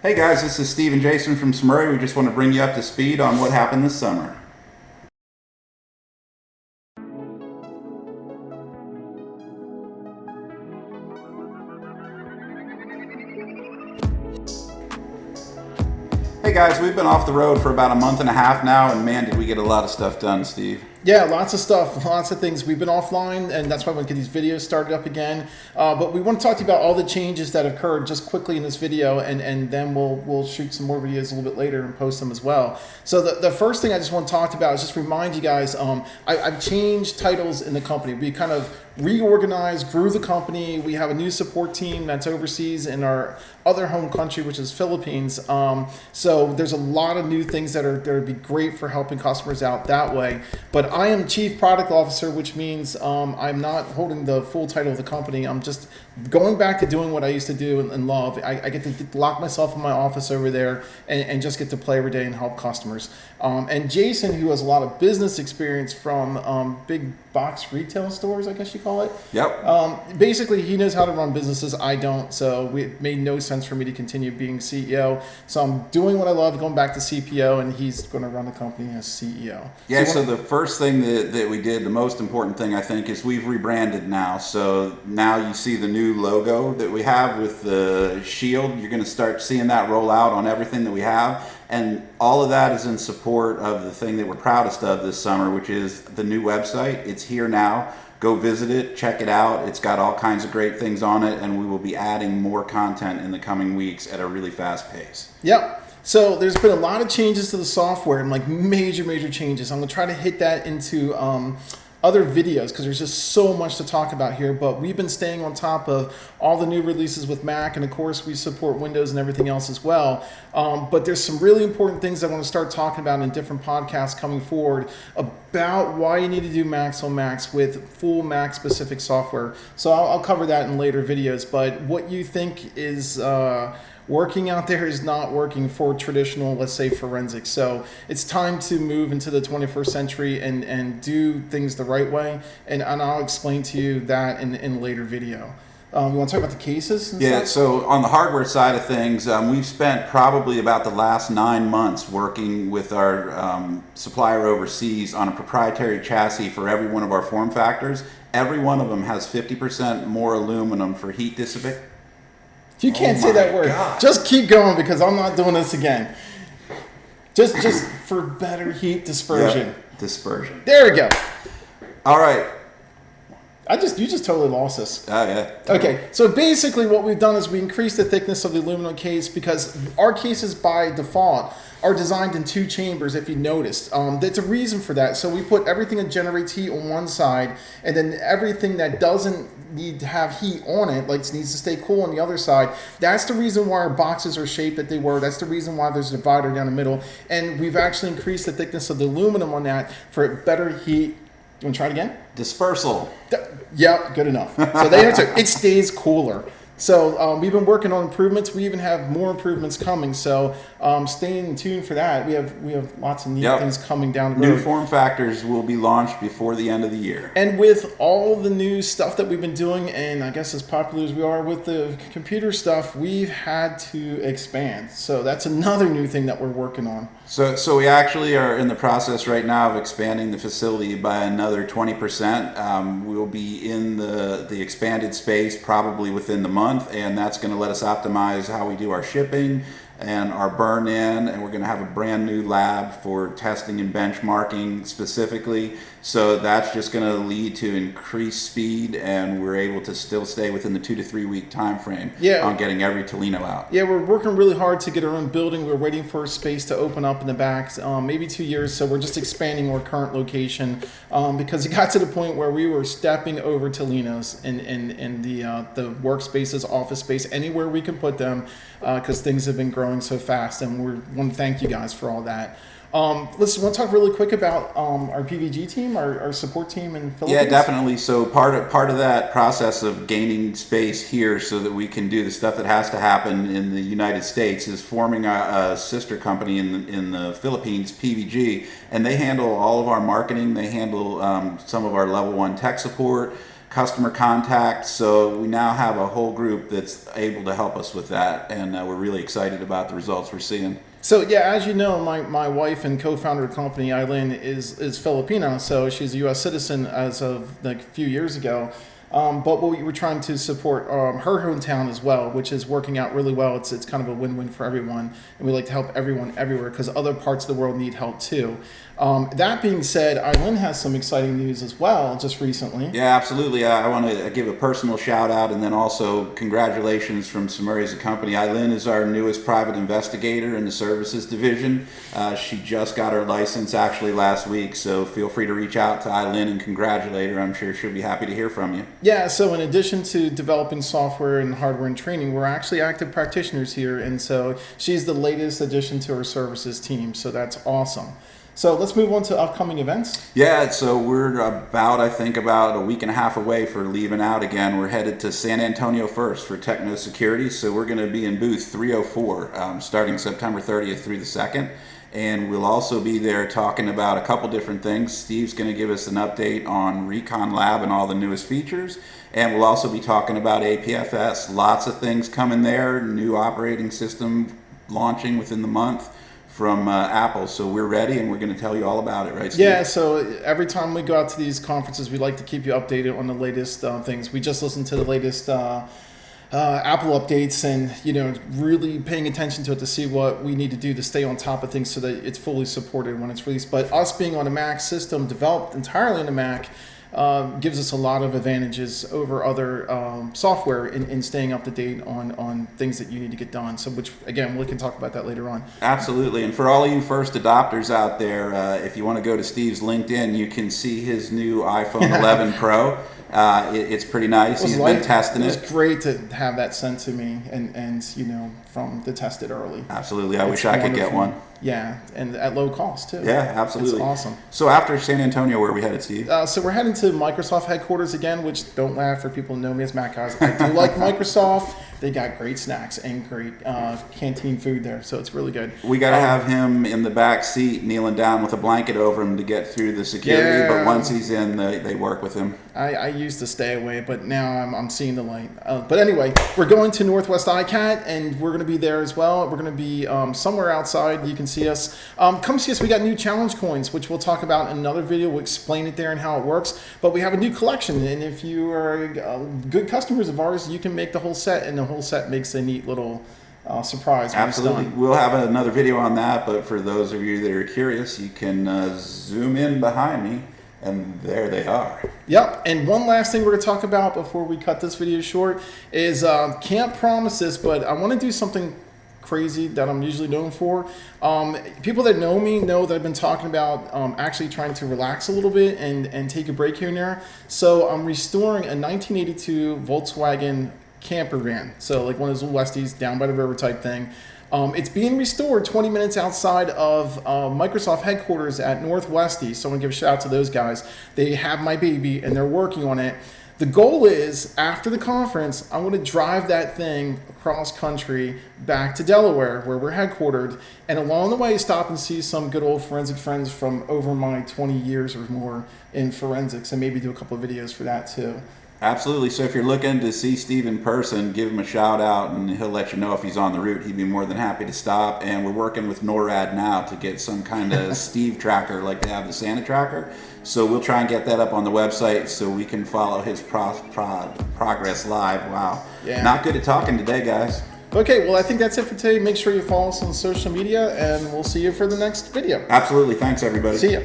Hey guys, this is Steve and Jason from SUMURI. We just want to bring you up to speed on what happened this summer. Hey guys, we've been off the road for about a month and a half now, and man, did we get a lot of stuff done, Steve. Yeah, lots of stuff, lots of things. We've been offline, and that's why we get these videos started up again. But we want to talk to you about all the changes that occurred just quickly in this video, and then we'll shoot some more videos a little bit later and post them as well. So the first thing I just want to talk about is just remind you guys, I've changed titles in the company. We kind of reorganized, grew the company. We have a new support team that's overseas in our other home country, which is Philippines. So there's a lot of new things that would be great for helping customers out that way. But I am Chief Product Officer, which means I'm not holding the full title of the company. I'm just going back to doing what I used to do and love. I get to lock myself in my office over there and just get to play every day and help customers. And Jason, who has a lot of business experience from big box retail stores, I guess you call it. Yep. Basically, he knows how to run businesses. I don't, so it made no sense for me to continue being CEO. So I'm doing what I love, going back to CPO, and he's going to run the company as CEO. Yeah, so the first thing that we did, the most important thing I think, is we've rebranded now. So now you see the new logo that we have with the shield. You're going to start seeing that roll out on everything that we have. And all of that is in support of the thing that we're proudest of this summer, which is the new website. It's here now. Go visit it, check it out. It's got all kinds of great things on it, and we will be adding more content in the coming weeks at a really fast pace. Yep. So there's been a lot of changes to the software, and like major changes. I'm going to try to hit that into other videos because there's just so much to talk about here. But we've been staying on top of all the new releases with Mac, and of course we support Windows and everything else as well. But there's some really important things I want to start talking about in different podcasts coming forward about why you need to do Macs on Macs with full Mac specific software. So I'll cover that in later videos. But what you think is working out there is not working for traditional, let's say, forensics. So it's time to move into the 21st century and do things the right way. And I'll explain to you that in later video. You want to talk about the cases? Yeah, stuff? so on the hardware side of things, we've spent probably about the last 9 months working with our supplier overseas on a proprietary chassis for every one of our form factors. Every one of them has 50% more aluminum for heat dissipation. You can't say that word. God. Just keep going because I'm not doing this again. Just for better heat dispersion. Yep, dispersion. There we go. All right. You just totally lost us. Oh, yeah. Totally. Okay, so basically what we've done is we increased the thickness of the aluminum case because our cases by default are designed in 2 chambers, if you noticed. There's a reason for that. So we put everything that generates heat on one side, and then everything that doesn't need to have heat on it, like needs to stay cool on the other side. That's the reason why our boxes are shaped that they were. That's the reason why there's a divider down the middle. And we've actually increased the thickness of the aluminum on that for better heat. You want to try it again? Dispersal. Yep, good enough. So the answer, it stays cooler. So we've been working on improvements. We even have more improvements coming. So stay in tune for that. We have lots of neat things coming down the road. New form factors will be launched before the end of the year. And with all the new stuff that we've been doing, and I guess as popular as we are with the computer stuff, we've had to expand. So that's another new thing that we're working on. So we actually are in the process right now of expanding the facility by another 20%. We'll be in the expanded space probably within the month, and that's going to let us optimize how we do our shipping and our burn in, and we're going to have a brand new lab for testing and benchmarking specifically. So that's just going to lead to increased speed, and we're able to still stay within the 2 to 3 week time frame on getting every Tolino out. Yeah, we're working really hard to get our own building. We're waiting for a space to open up in the back, maybe 2 years. So we're just expanding our current location because it got to the point where we were stepping over Tolinos in the workspaces, office space, anywhere we can put them because things have been growing so fast, and we want to thank you guys for all that. Let's want to talk really quick about our PVG team, our support team in Philippines. Yeah, definitely. So part of that process of gaining space here so that we can do the stuff that has to happen in the United States is forming a sister company in the Philippines, PVG, and they handle all of our marketing. They handle some of our level 1 tech support, customer contact. So we now have a whole group that's able to help us with that, and we're really excited about the results we're seeing. So yeah, as you know, my wife and co-founder of the company, Eileen, is Filipino, so she's a U.S. citizen as of like a few years ago. But we were trying to support her hometown as well, which is working out really well. It's kind of a win-win for everyone, and we like to help everyone everywhere because other parts of the world need help too. That being said, Eileen has some exciting news as well just recently. Yeah, absolutely. I want to give a personal shout out and then also congratulations from SUMURI as a company. Eileen is our newest private investigator in the services division. She just got her license actually last week, so feel free to reach out to Eileen and congratulate her. I'm sure she'll be happy to hear from you. Yeah, so in addition to developing software and hardware and training, we're actually active practitioners here, and so she's the latest addition to our services team, so that's awesome. So let's move on to upcoming events. Yeah, so we're about a week and a half away for leaving out again. We're headed to San Antonio first for Techno Security, so we're going to be in booth 304 starting September 30th through the 2nd. And we'll also be there talking about a couple different things. Steve's going to give us an update on Recon Lab and all the newest features. And we'll also be talking about APFS. Lots of things coming there. New operating system launching within the month from Apple. So we're ready and we're going to tell you all about it, right, Steve? Yeah, so every time we go out to these conferences, we like to keep you updated on the latest things. We just listened to the latest Apple updates and, really paying attention to it to see what we need to do to stay on top of things so that it's fully supported when it's released. But us being on a Mac system developed entirely in a Mac gives us a lot of advantages over other software in staying up to date on things that you need to get done. So, which again, we can talk about that later on. Absolutely. And for all of you first adopters out there, if you want to go to Steve's LinkedIn, you can see his new iPhone 11 Pro. It's pretty nice. He's been testing it. It was great to have that sent to me and from to test it early. Absolutely. I wish I could get one. Yeah, and at low cost too. Yeah, absolutely. It's awesome. So after San Antonio, where are we headed, Steve? So we're heading to Microsoft headquarters again, which don't laugh for people who know me as Mac guys. I do like Microsoft. They got great snacks and great canteen food there, so it's really good. We got to have him in the back seat, kneeling down with a blanket over him to get through the security. But once he's in, they work with him. I used to stay away, but now I'm seeing the light. But anyway, we're going to Northwest ICAT, and we're going to be there as well. We're going to be somewhere outside. You can see us. Come see us. We got new challenge coins, which we'll talk about in another video. We'll explain it there and how it works. But we have a new collection, and if you are good customers of ours, you can make the whole set, and the whole set makes a neat little surprise. Absolutely. We'll have another video on that, but for those of you that are curious, you can zoom in behind me. And there they are. Yep. And one last thing we're going to talk about before we cut this video short is can't promise this, but I want to do something crazy that I'm usually known for. People that know me know that I've been talking about actually trying to relax a little bit and take a break here and there. So I'm restoring a 1982 Volkswagen camper van. So like one of those little Westies down by the river type thing. It's being restored 20 minutes outside of Microsoft headquarters at Northwesty. So I want to give a shout out to those guys. They have my baby and they're working on it. The goal is, after the conference, I want to drive that thing across country back to Delaware, where we're headquartered, and along the way stop and see some good old forensic friends from over my 20 years or more in forensics, and maybe do a couple of videos for that too. Absolutely. So if you're looking to see Steve in person, give him a shout out and he'll let you know if he's on the route. He'd be more than happy to stop. And we're working with NORAD now to get some kind of Steve tracker like they have the Santa tracker. So we'll try and get that up on the website so we can follow his progress live. Wow. Yeah. Not good at talking today, guys. Okay, well, I think that's it for today. Make sure you follow us on social media, and we'll see you for the next video. Absolutely. Thanks, everybody. See ya.